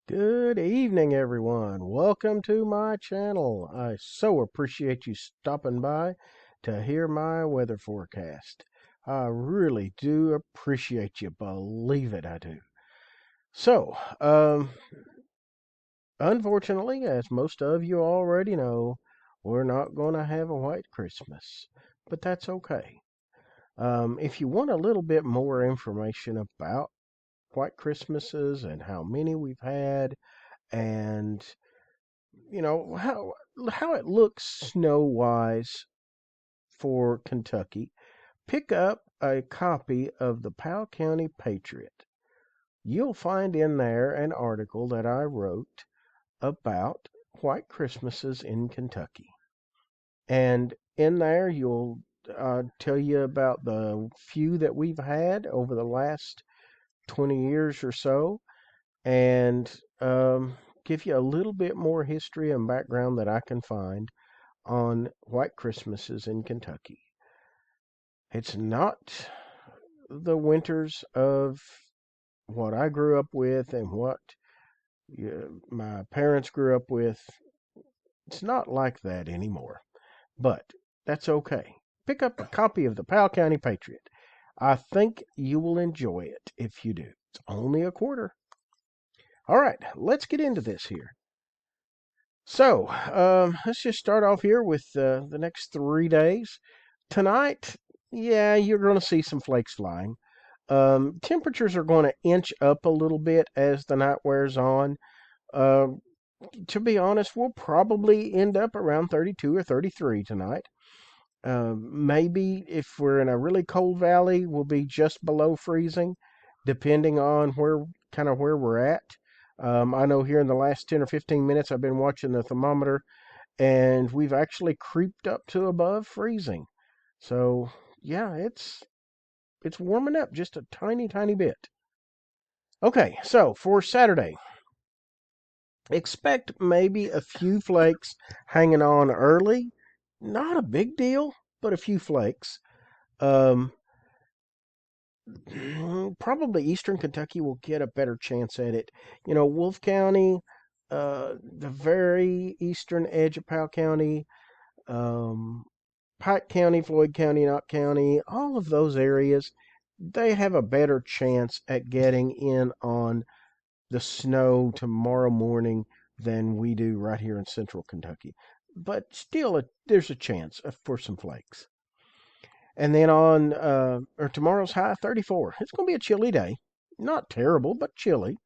Good evening, everyone. Welcome to my channel. I so appreciate you stopping by to hear my weather forecast. I really do appreciate you. Believe it, I do. So, unfortunately, as most of you already know, we're not going to have a white Christmas, but that's okay. If you want a little bit more information about white Christmases and how many we've had, and how it looks snow wise for Kentucky, pick up a copy of the Powell County Patriot. You'll find in there an article that I wrote about white Christmases in Kentucky. And in there, you'll tell you about the few that we've had over the last 20 years or so, and give you a little bit more history and background that I can find on white Christmases in Kentucky. It's not the winters of what I grew up with and what my parents grew up with. It's not like that anymore, but that's okay. Pick up a copy of the Powell County Patriot. I think you will enjoy it if you do. It's only a quarter. All right, let's get into this here. So, let's just start off here with the next 3 days. Tonight, yeah, you're going to see some flakes flying. Temperatures are going to inch up a little bit as the night wears on. Uh, to be honest, we'll probably end up around 32 or 33 tonight. Maybe if we're in a really cold valley, we'll be just below freezing, depending on where we're at. I know here in the last 10 or 15 minutes, I've been watching the thermometer, and we've actually creeped up to above freezing. So yeah, it's warming up just a tiny, tiny bit. Okay, so for Saturday, expect maybe a few flakes hanging on early. Not a big deal, but a few flakes. Um, Probably Eastern Kentucky will get a better chance at it. Wolfe County, the very eastern edge of Powell County, um, Pike County, Floyd County, Knott County, all of those areas, they have a better chance at getting in on the snow tomorrow morning than we do right here in central Kentucky. But still, there's a chance for some flakes. And then or tomorrow's high, 34. It's going to be a chilly day. Not terrible, but chilly.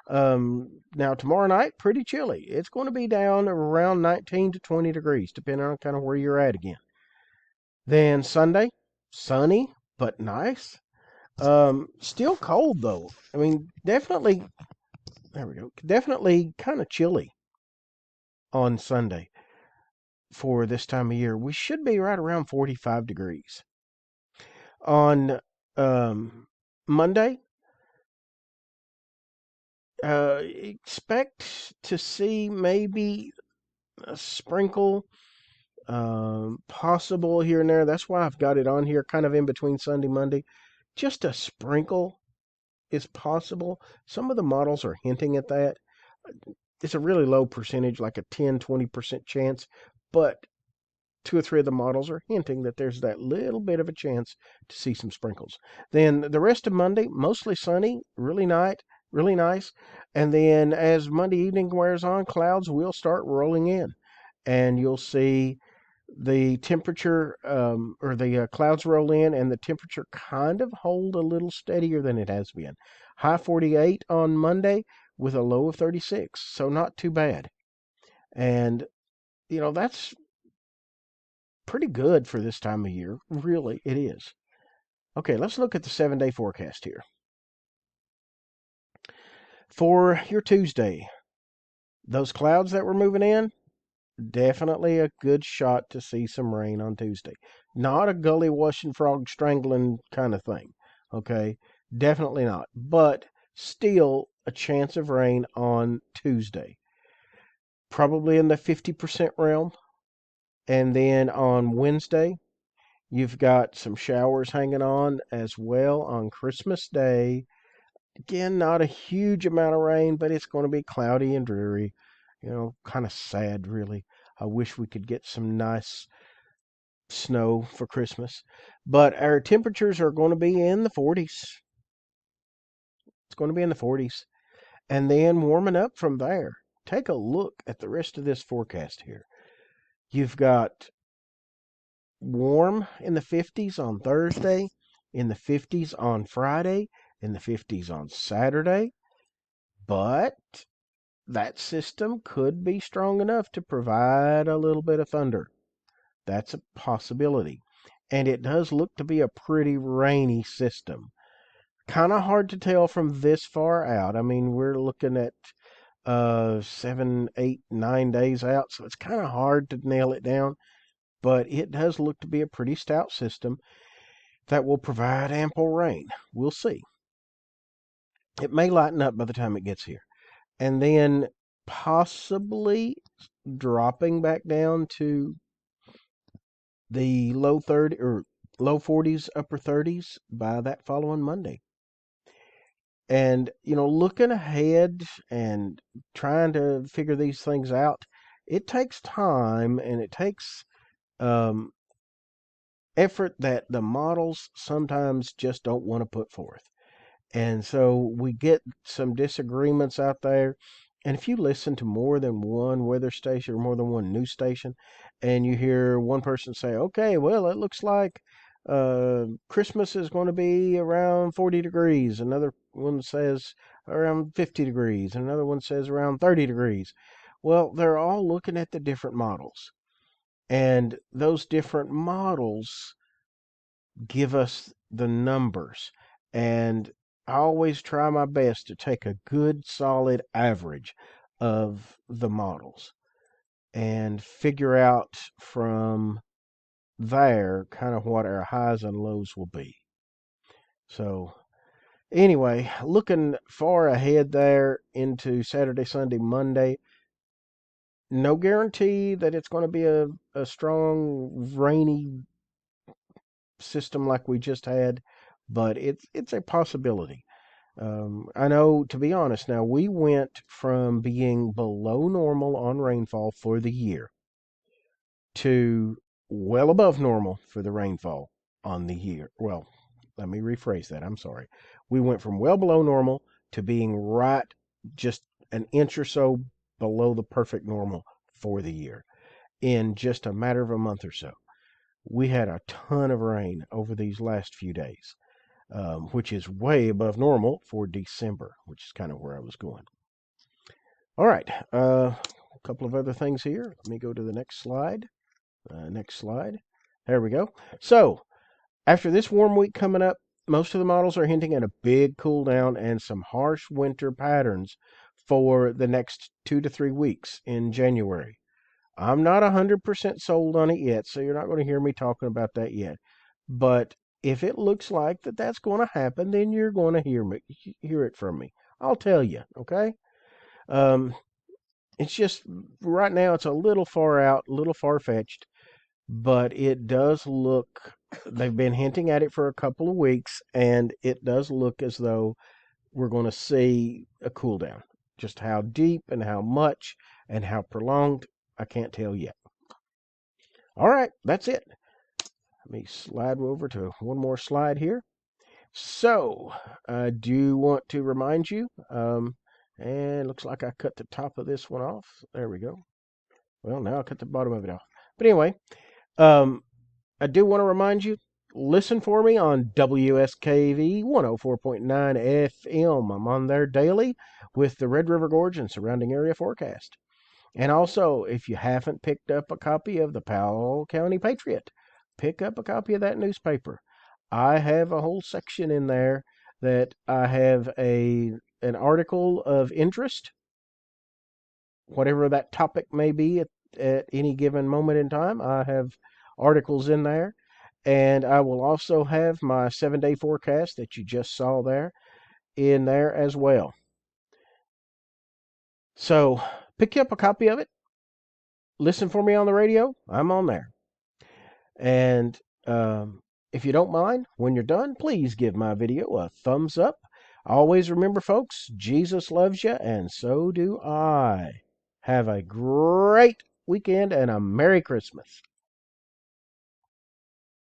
Now, tomorrow night, pretty chilly. It's going to be down around 19 to 20 degrees, depending on kind of where you're at again. Then Sunday, sunny, but nice. Still cold, though. I mean, definitely, there we go. Definitely kind of chilly on Sunday for this time of year. We should be right around 45 degrees. On Monday, expect to see maybe a sprinkle, possible here and there. That's why I've got it on here kind of in between Sunday, Monday. Just a sprinkle is possible. Some of the models are hinting at that. It's a really low percentage, like a 10-20% chance, but two or three of the models are hinting that there's that little bit of a chance to see some sprinkles. Then the rest of Monday, mostly sunny, really nice. And then as Monday evening wears on, clouds will start rolling in, and you'll see the temperature or the clouds roll in, and the temperature kind of hold a little steadier than it has been. High 48 on Monday with a low of 36, so not too bad. And that's pretty good for this time of year. Really, it is. Okay, let's look at the 7-day forecast here. For your Tuesday, those clouds that were moving in, definitely a good shot to see some rain on Tuesday. Not a gully washing, frog strangling kind of thing. Okay, definitely not. But still a chance of rain on Tuesday. Probably in the 50% realm. And then on Wednesday, you've got some showers hanging on as well on Christmas Day. Again, not a huge amount of rain, but it's going to be cloudy and dreary. Kind of sad, really. I wish we could get some nice snow for Christmas. But our temperatures are going to be in the 40s. It's going to be in the 40s. And then warming up from there. Take a look at the rest of this forecast here. You've got warm in the 50s on Thursday, in the 50s on Friday, in the 50s on Saturday. But that system could be strong enough to provide a little bit of thunder. That's a possibility. And it does look to be a pretty rainy system. Kind of hard to tell from this far out. I mean, we're looking at 7, 8, 9 days out, so it's kind of hard to nail it down. But it does look to be a pretty stout system that will provide ample rain. We'll see. It may lighten up by the time it gets here. And then possibly dropping back down to the low 30 or low 40s, upper 30s by that following Monday. And, looking ahead and trying to figure these things out, it takes time and it takes effort that the models sometimes just don't want to put forth. And so we get some disagreements out there. And if you listen to more than one weather station or more than one news station, and you hear one person say, okay, well, it looks like Christmas is going to be around 40 degrees. Another one says around 50 degrees. And another one says around 30 degrees. Well, they're all looking at the different models. And those different models give us the numbers. And I always try my best to take a good, solid average of the models and figure out from there kind of what our highs and lows will be. So, anyway, looking far ahead there into Saturday, Sunday, Monday, no guarantee that it's going to be a strong, rainy system like we just had, but it's a possibility. I know, to be honest, now we went from being below normal on rainfall for the year to well above normal for the rainfall on the year. Well, let me rephrase that. I'm sorry. We went from well below normal to being right just an inch or so below the perfect normal for the year in just a matter of a month or so. We had a ton of rain over these last few days. Which is way above normal for December, which is kind of where I was going. All right, a couple of other things here. Let me go to the next slide. Next slide. There we go. So, after this warm week coming up, most of the models are hinting at a big cool down and some harsh winter patterns for the next 2 to 3 weeks in January. I'm not 100% sold on it yet, so you're not going to hear me talking about that yet. But if it looks like that's going to happen, then you're going to hear it from me. I'll tell you, okay? It's just right now it's a little far out, a little far fetched, but it does look. They've been hinting at it for a couple of weeks, and it does look as though we're going to see a cool down. Just how deep and how much and how prolonged, I can't tell yet. All right, that's it. Let me slide over to one more slide here. So, I do want to remind you, and it looks like I cut the top of this one off. There we go. Well, now I cut the bottom of it off. But anyway, I do want to remind you, listen for me on WSKV 104.9 FM. I'm on there daily with the Red River Gorge and surrounding area forecast. And also, if you haven't picked up a copy of the Powell County Patriot, pick up a copy of that newspaper. I have a whole section in there that I have an article of interest, whatever that topic may be at any given moment in time. I have articles in there, and I will also have my 7-day forecast that you just saw there in there as well. So pick up a copy of it. Listen for me on the radio. I'm on there. And if you don't mind, when you're done, please give my video a thumbs up Always remember, folks, Jesus loves you, and so do I. Have a great weekend and a Merry Christmas.